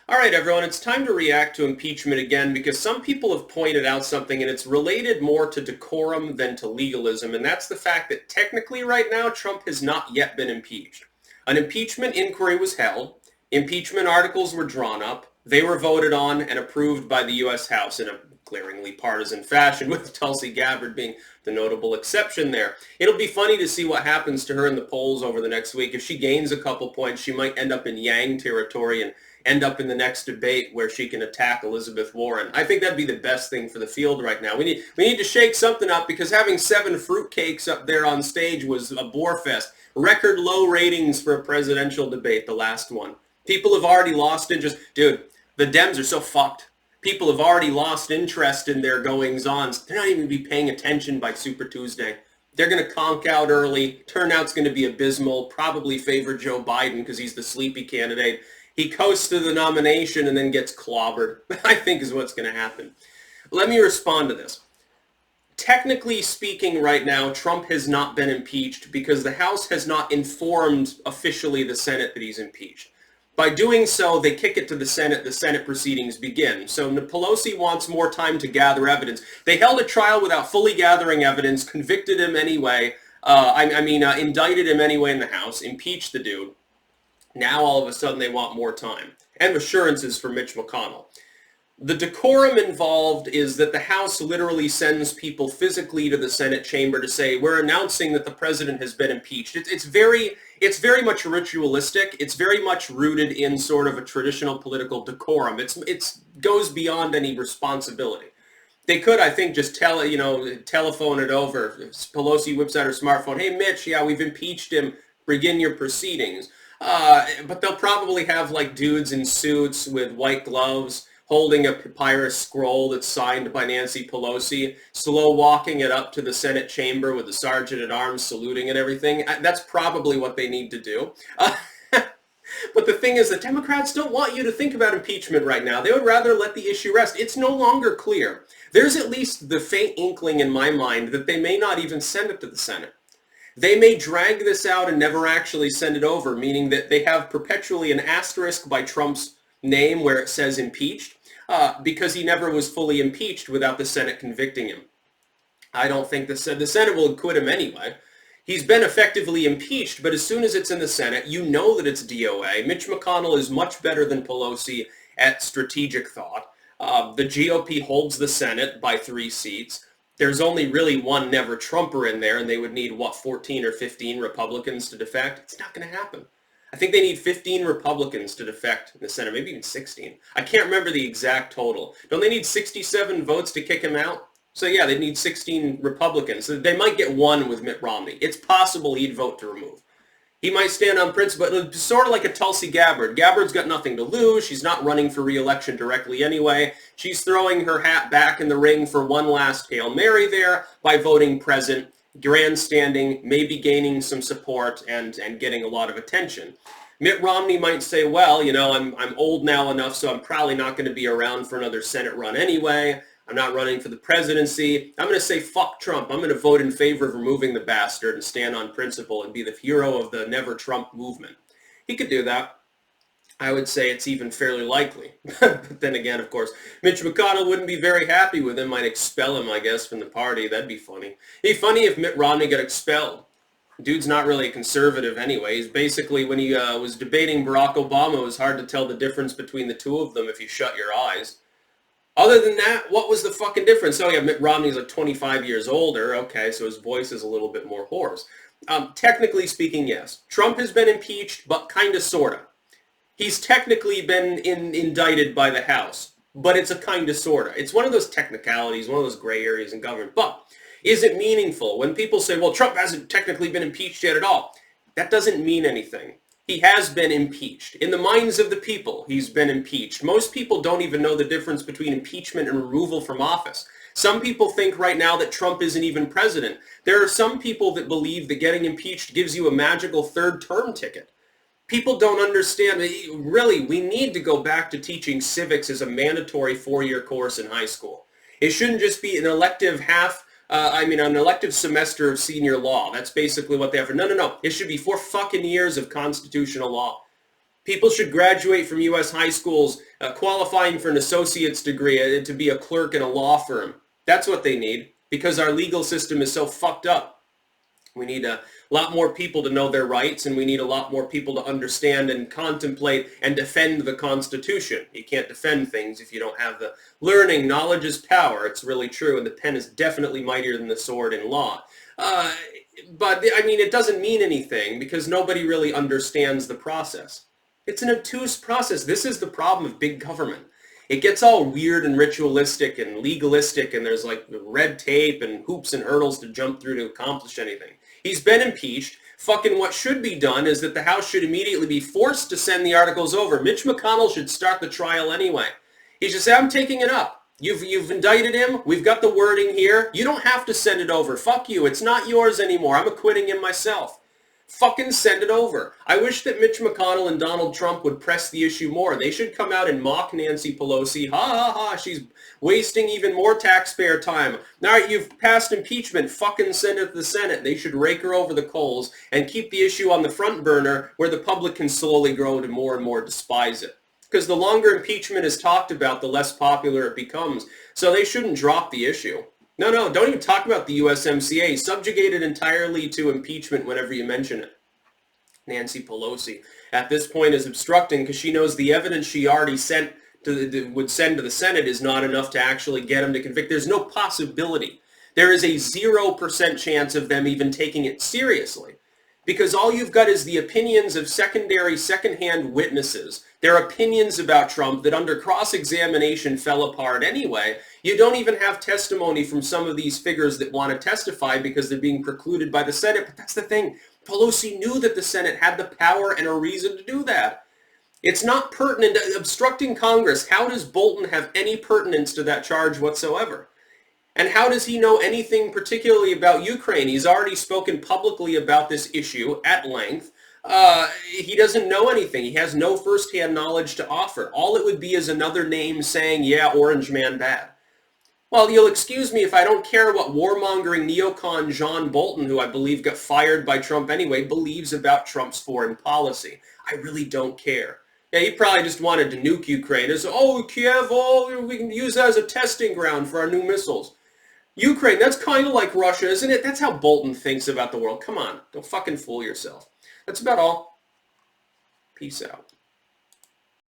All right, everyone, it's time to react to impeachment again because some people have pointed out something and it's related more to decorum than to legalism, and that's the fact that technically right now Trump has not yet been impeached. An impeachment inquiry was held, impeachment articles were drawn up, they were voted on and approved by the U.S. House in a glaringly partisan fashion, with Tulsi Gabbard being the notable exception there. It'll be funny to see what happens to her in the polls over the next week. If she gains a couple points, she might end up in Yang territory and end up in the next debate where she can attack Elizabeth Warren. I think that'd be the best thing for the field right now. We need to shake something up because having 7 fruitcakes up there on stage was a bore fest. Record low ratings for a presidential debate, the last one. People have already lost interest. Dude, the Dems are so fucked. People have already lost interest in their goings-ons. They're not even going to be paying attention by Super Tuesday. They're going to conk out early. Turnout's going to be abysmal. Probably favor Joe Biden because he's the sleepy candidate. He coasts to the nomination and then gets clobbered, I think is what's going to happen. Let me respond to this. Technically speaking right now, Trump has not been impeached because the House has not informed officially the Senate that he's impeached. By doing so, they kick it to the Senate proceedings begin. So Pelosi wants more time to gather evidence. They held a trial without fully gathering evidence, convicted him anyway, indicted him anyway in the House, impeached the dude. Now all of a sudden they want more time and assurances for Mitch McConnell. The decorum involved is that the House literally sends people physically to the Senate chamber to say, we're announcing that the president has been impeached. It's very much ritualistic. It's very much rooted in sort of a traditional political decorum. It goes beyond any responsibility. They could, I think, just telephone it over. Pelosi whips out her smartphone. Hey, Mitch, yeah, we've impeached him. Begin your proceedings. But they'll probably have like dudes in suits with white gloves holding a papyrus scroll that's signed by Nancy Pelosi, slow walking it up to the Senate chamber with the sergeant at arms saluting and everything. That's probably what they need to do. But the thing is, the Democrats don't want you to think about impeachment right now. They would rather let the issue rest. It's no longer clear. There's at least the faint inkling in my mind that they may not even send it to the Senate. They may drag this out and never actually send it over, meaning that they have perpetually an asterisk by Trump's name where it says impeached, because he never was fully impeached without the Senate convicting him. I don't think the Senate will acquit him anyway. He's been effectively impeached, but as soon as it's in the Senate, you know that it's DOA. Mitch McConnell is much better than Pelosi at strategic thought. The GOP holds the Senate by 3 seats. There's only really one never Trumper in there, and they would need, 14 or 15 Republicans to defect? It's not going to happen. I think they need 15 Republicans to defect in the Senate, maybe even 16. I can't remember the exact total. Don't they need 67 votes to kick him out? So yeah, they need 16 Republicans. So they might get 1 with Mitt Romney. It's possible he'd vote to remove. He might stand on principle, but sort of like a Tulsi Gabbard. Gabbard's got nothing to lose. She's not running for re-election directly anyway. She's throwing her hat back in the ring for one last Hail Mary there by voting present, grandstanding, maybe gaining some support and getting a lot of attention. Mitt Romney might say, well, I'm old now enough, so I'm probably not going to be around for another Senate run anyway. I'm not running for the presidency. I'm going to say, fuck Trump. I'm going to vote in favor of removing the bastard and stand on principle and be the hero of the Never Trump movement. He could do that. I would say it's even fairly likely. But then again, of course, Mitch McConnell wouldn't be very happy with him. Might expel him, I guess, from the party. That'd be funny. It'd be funny if Mitt Romney got expelled. Dude's not really a conservative anyway. He's basically, when he was debating Barack Obama, it was hard to tell the difference between the two of them if you shut your eyes. Other than that, what was the fucking difference? Oh yeah, Mitt Romney's like 25 years older. Okay, so his voice is a little bit more hoarse. Technically speaking, yes. Trump has been impeached, but kind of, sort of. He's technically been indicted by the House, but it's a kind of, sort of. It's one of those technicalities, one of those gray areas in government. But is it meaningful? When people say, well, Trump hasn't technically been impeached yet at all, that doesn't mean anything. He has been impeached. In the minds of the people, he's been impeached. Most people don't even know the difference between impeachment and removal from office. Some people think right now that Trump isn't even president. There are some people that believe that getting impeached gives you a magical third-term ticket. People don't understand. Really, we need to go back to teaching civics as a mandatory 4-year course in high school. It shouldn't just be an elective an elective semester of senior law. That's basically what they have. No. It should be 4 fucking years of constitutional law. People should graduate from U.S. high schools qualifying for an associate's degree to be a clerk in a law firm. That's what they need, because our legal system is so fucked up. We need a lot more people to know their rights, and we need a lot more people to understand and contemplate and defend the Constitution. You can't defend things if you don't have the learning. Knowledge is power. It's really true, and the pen is definitely mightier than the sword in law. But, I mean, it doesn't mean anything because nobody really understands the process. It's an obtuse process. This is the problem of big government. It gets all weird and ritualistic and legalistic, and there's like red tape and hoops and hurdles to jump through to accomplish anything. He's been impeached. Fucking what should be done is that the House should immediately be forced to send the articles over. Mitch McConnell should start the trial anyway. He should say, I'm taking it up. You've indicted him. We've got the wording here. You don't have to send it over. Fuck you. It's not yours anymore. I'm acquitting him myself. Fucking send it over. I wish that Mitch McConnell and Donald Trump would press the issue more. They should come out and mock Nancy Pelosi. Ha ha ha, she's wasting even more taxpayer time. All right, you've passed impeachment. Fucking send it to the Senate. They should rake her over the coals and keep the issue on the front burner where the public can slowly grow to more and more despise it. Because the longer impeachment is talked about, the less popular it becomes. So they shouldn't drop the issue. No, don't even talk about the USMCA. Subjugate it entirely to impeachment whenever you mention it. Nancy Pelosi, at this point, is obstructing because she knows the evidence she already would send to the Senate is not enough to actually get him to convict. There's no possibility. There is a 0% chance of them even taking it seriously. Because all you've got is the opinions of second-hand witnesses. Their opinions about Trump that under cross-examination fell apart anyway. You don't even have testimony from some of these figures that want to testify because they're being precluded by the Senate. But that's the thing. Pelosi knew that the Senate had the power and a reason to do that. It's not pertinent. Obstructing Congress, how does Bolton have any pertinence to that charge whatsoever? And how does he know anything particularly about Ukraine? He's already spoken publicly about this issue at length. He doesn't know anything. He has no first-hand knowledge to offer. All it would be is another name saying, yeah, Orange Man bad. Well, you'll excuse me if I don't care what warmongering neocon John Bolton, who I believe got fired by Trump anyway, believes about Trump's foreign policy. I really don't care. Yeah, he probably just wanted to nuke Ukraine. As, oh, Kiev, we can use that as a testing ground for our new missiles. Ukraine, that's kind of like Russia, isn't it? That's how Bolton thinks about the world. Come on, don't fucking fool yourself. That's about all. Peace out.